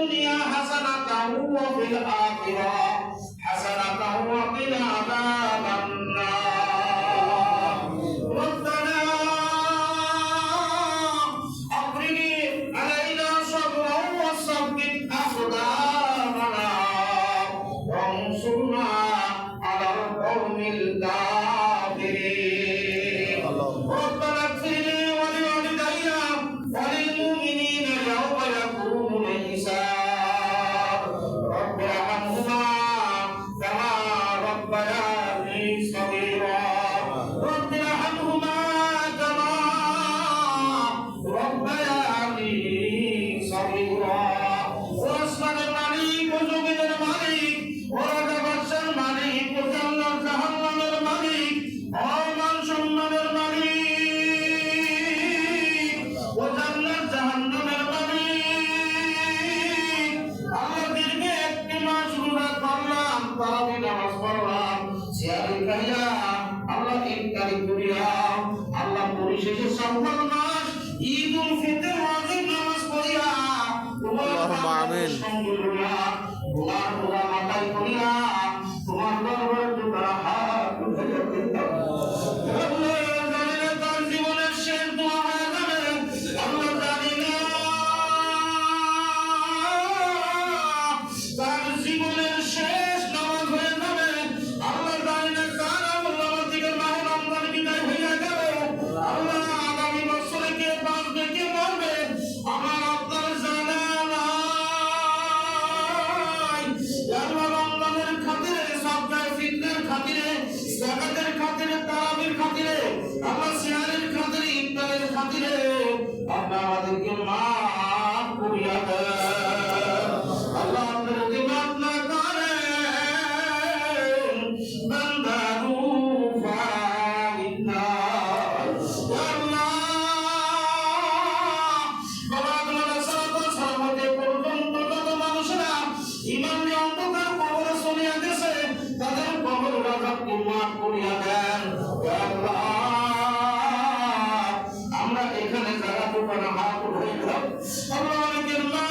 الدنيا حسنة وفي الآخرة حسنة وقنا عذاب النار ربنا أفرغ علينا صبرا وثبت أقدامنا وانصرنا على القوم الكافرين ربنا اغفر لي ولوالدي وللمؤمنين يوم يقوم الحساب رب ارحمهما كما ربياني صغيرا رب ارحمهما كما ربياني صغيرا واسمع الملك وزبد الملك ورد بشر الملك وجل جهنم الملك ومن شمل الملك وجل جهنم الملك আমাদেরকে একটি মাস রোজা করলাম তারাবি নামাজ পড়লাম সিয়ারি খাইয়া আল্লাহ ইফতারি করিয়া আল্লাহ পরিশেষে শাওয়াল মাস ঈদুল ফিতর ওয়াজিব নামাজ পড়িয়া আল্লাহুম্মা আমিন গুনাহ মাথায় করিয়া তোমার দরবারে দুটা হাত উঠাইয়া দিতাম আল্লাহ জানি না তার জীবনের শেষ দোয়া হয়ে যাবে আল্লাহ জানি না তার জীবনের শেষ নামাজ হয়ে যাবে আল্লাহ জানি না কার আমল থেকে মাহে রমজান বিদায় হয়ে যাবে আল্লাহ আগামী বছরে কে বাঁচবে কে মরবে আমার আপনার জানা নাই আল্লাহ রমজানের খাতিরে সবটাই ফিতনার খাতিরে যাকাতের খাতিরে তারাবির খাতিরে আল্লাহ সিয়ারের খাতিরে ইফতারের খাতিরে আপনি আমাদেরকে মাফ করিয়া দেন আল্লাহ আপনাকে মাফ না করেন বান্দারু ফাইন্না আল্লাহ বাবা সালাত সালামতে পর্যন্ত যত মানুষরা ঈমান নিয়ে অন্ধকার কবরে চলে গেছে তাদের কবরের আযাবকে মাফ করিয়া দেন আল্লাহ আমরা এখানে যারা দোকানে হাত উঠাইলাম আল্লাহ অনেকের মা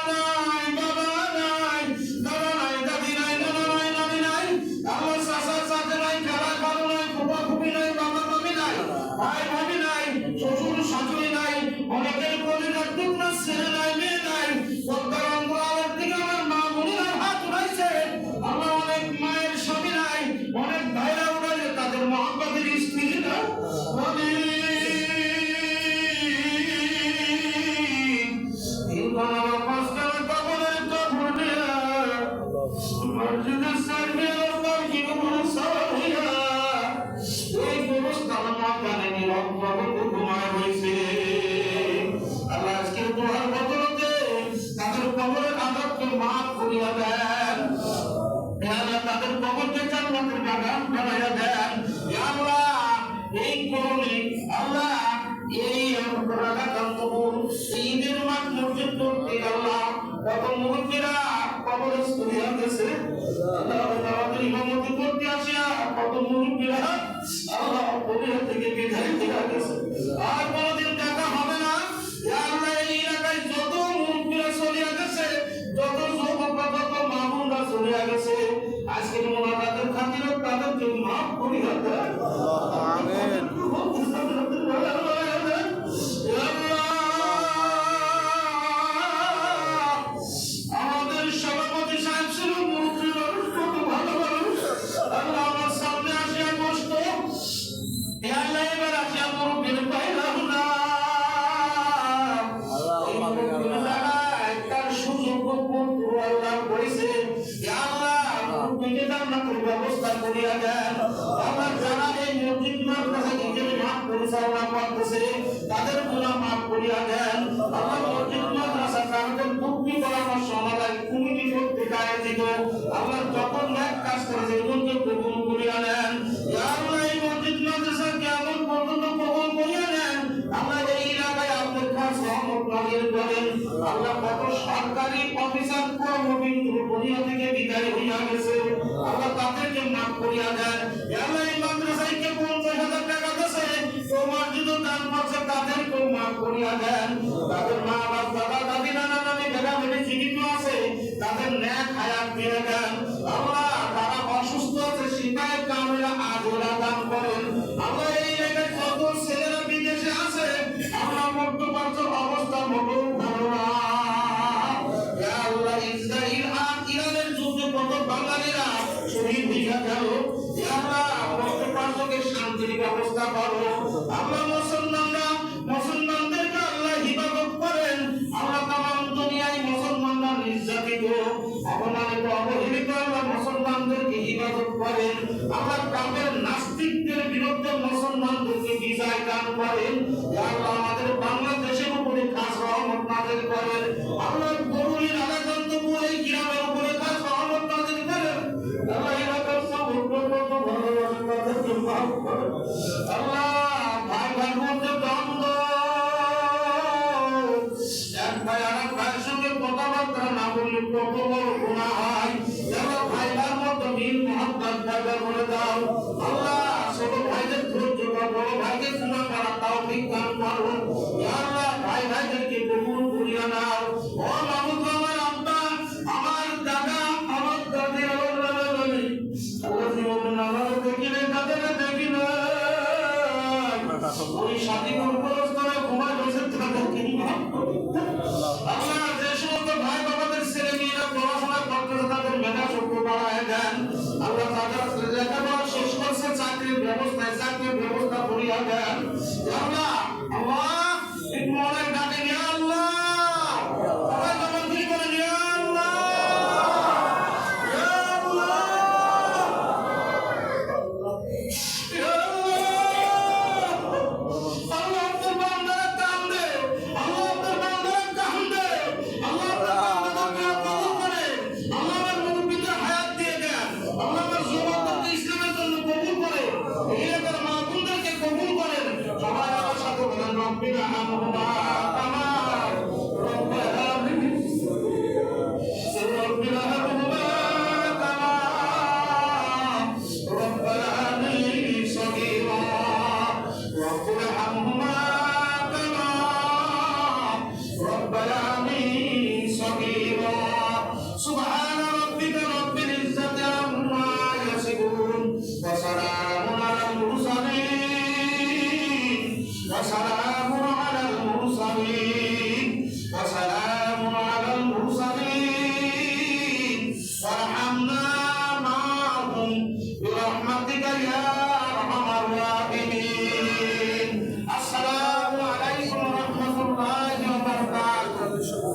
নাই বাবা নাই দাদা নাই দাদি নাই নানা নাই নানি নাই আল্লাহ চাচা চাচা নাই খালা খালু নাই ফুফা ফুফি নাই বাবা মামি নাই ভাই ভাবি নাই শ্বশুর শাশুড়ি নাই অনেকের পরিবার টুকরা ছেলে নাই মেয়ে নাই সরকার অন্তরালের দিকে আমার মা বোনেরা হাত উঠাইছে আমার অনেক মায়ের স্বামী নাই অনেক ভাইরা উঠাইছে তাদের মহব্বতের স্ত্রী না মসজিদের সামনে আল্লাহ কি সওয়াল হইয়া এই গোরস্থান মাথানে নীরব জগতে ঘুমায় হইছে আল্লাহ আজকে দোয়ার বদলতে তাদের কবরের আযাবকে মাফ করিয়া দেন আল্লাহ তাদের কবরকে জান্নাতের বাগান বানাইয়া দেন আল্লাহ এই করুণে আল্লাহ এই রাগাকান্তপুর ঈদের মাঠ মসজিদ করতে আল্লাহ কত মুরব্বীরা কবরস্থ হয়ে গেছে আল্লাহ আমাদের ইমামতি করতে আসিয়া কত মুরব্বীরা আল্লাহ কবর থেকে বিদায় হয়ে গেছে আর কোনদিন দেখা হবে না আল্লাহ এই এলাকায় যত মুরব্বীরা চলে গেছে যত যুবকরা যত মামুনরা চলে গেছে আজকের মোনাজাতের খাতিরে তাদেরকে মাফ করিয়া দেন আমিন আমাদের সভাপতি সাহেব ছিল মুরব্বী মানুষ কত ভালো মানুষ আল্লাহ আমার সামনে আসিয়া বসত আল্লাহ এবার আসিয়া মুরব্বীর পাইলাম না তার সুযোগ আল্লাহ করেছে আল্লাহ মুরব্বীকে জান্নাতের ব্যবস্থা করিয়া দেন আমার যারা এই মসজিদ মাদ্রাসা নিজের মাফ পরিচালনা করতেছে তাদের গুনাহ মাফ করিয়া দেন আল্লাহ মসজিদ মাদ্রাসা কারদের বুদ্ধি পরামর্শ আমাদের কমিটি কর্তৃক আয়োজিত আল্লাহ যখন এক কাজ করেছে এগুলোকে কবুল করিয়া নেন আল্লাহ এই মসজিদ মাদ্রাসা কেমন পর্যন্ত কবুল করিয়া নেন আল্লাহ এই এলাকায় আপনার কাজ রহমত নাজিল করেন আল্লাহ কত সরকারি অফিসার কর্মবিন্দু দুনিয়া থেকে বিদায় হইয়া গেছে আল্লাহ তাদেরকে মাফ করিয়া দেন আল্লাহ এই মাদ্রাসায় কে 50,000 টাকা দিয়েছে তো মসজিদ দান করছে তাদেরকেও মাফ করিয়া দেন তাদের মা বাবা দাদা দাদি নানা নানি বেটা বেটি জীবিত আছে আল্লাহ কাফের নাস্তিকদের বিরুদ্ধে মুসলমানদেরকে বিজয় দান করেন। ইয়া আল্লাহ আমাদের বাংলাদেশের উপরে খাস রহমত নাযিল করেন। আল্লাহ গরুর আলাদন্তপুর এই গ্রামের উপরে খাস রহমত নাযিল করেন। আল্লাহ এলাকার সব উন্নত ভালোবাসেন তাদেরকে মাফ করেন। আল্লাহ ভাই ভাইয়ের মধ্যে দ্বন্দ্ব, এক ভাই আরেক ভাইয়ের সঙ্গে কথাবার্তা না বললে কত বড় গুনাহ হয়। আল্লাহ ভাই ভাইয়ের মধ্যে মিল মহব্বত পয়দা করে দাও। আল্লাহ ছোট ভাইদের ধৈর্য বা বড় ভাইকে ক্ষমা করার তৌফিক দান করো। ইয়া আল্লাহ ভাই ভাইদেরকে কবুল করিয়া নাও। ও মাবুদ আমার আব্বা, আমার দাদা, আমার দাদি, আমার নানা নানি, আল্লাহ জীবনে আমার দেখিলে তাদের দেখি না ওই সাথী কর্মস্থলে ঘুমায় বসে তাদেরকে মাফ করো। আল্লাহ যে সমস্ত ভাই বাবাদের ছেলে মেয়েরা পড়াশোনা করতে তাদের মেধা শক্তি বাড়ায় দেন। আল্লাহ তাদের লেখাপড়া শেষ করছে, চাকরির ব্যবস্থা করিয়া দেন। আল্লাহ আল্লাহ একটু অনেক ডাকে ইয়া আল্লাহ, সবাই জবান খুলে বলেন ইয়া আল্লাহ, ইয়া আল্লাহ, ইয়া আল্লাহ। আল্লাহ আপনার বান্দারা কান্দে, আল্লাহ আপনার বান্দারা কান্দে, আল্লাহ আপনার বান্দাদেরকে কবুল করেন। আল্লাহ আমার মুরব্বিদের হায়াত দিয়ে দেন। আল্লাহ আমার যুবকদেরকে ইসলামের জন্য কবুল করেন। এই এলাকার মা বোনদেরকে কবুল করেন। সবাই আমার সাথে বলেন রব্বিনা হামহুমা কামা রব্বায়ানি রব্বিনা হামহুমা কামা রব্বায়ানি সগীরা রব্বিনা হামহুমা কামা রব্বায়ানি সগীরা সুবহানা রাব্বিকা রব্বিল ইজ্জাতি আম্মা ইয়াসিফুন ওয়া সালামুন আলাল মুরসালিন ওয়া সালামুন আলাল মুরসালিন ওয়া সালামুন আলাল মুরসালিন ওয়ারহামনা মা'হুম বিরহমাতিকা ইয়া আরহামার রাহিমিন। আসসালামু আলাইকুম ওয়া রাহমাতুল্লাহি ওয়া বারাকাতুহু।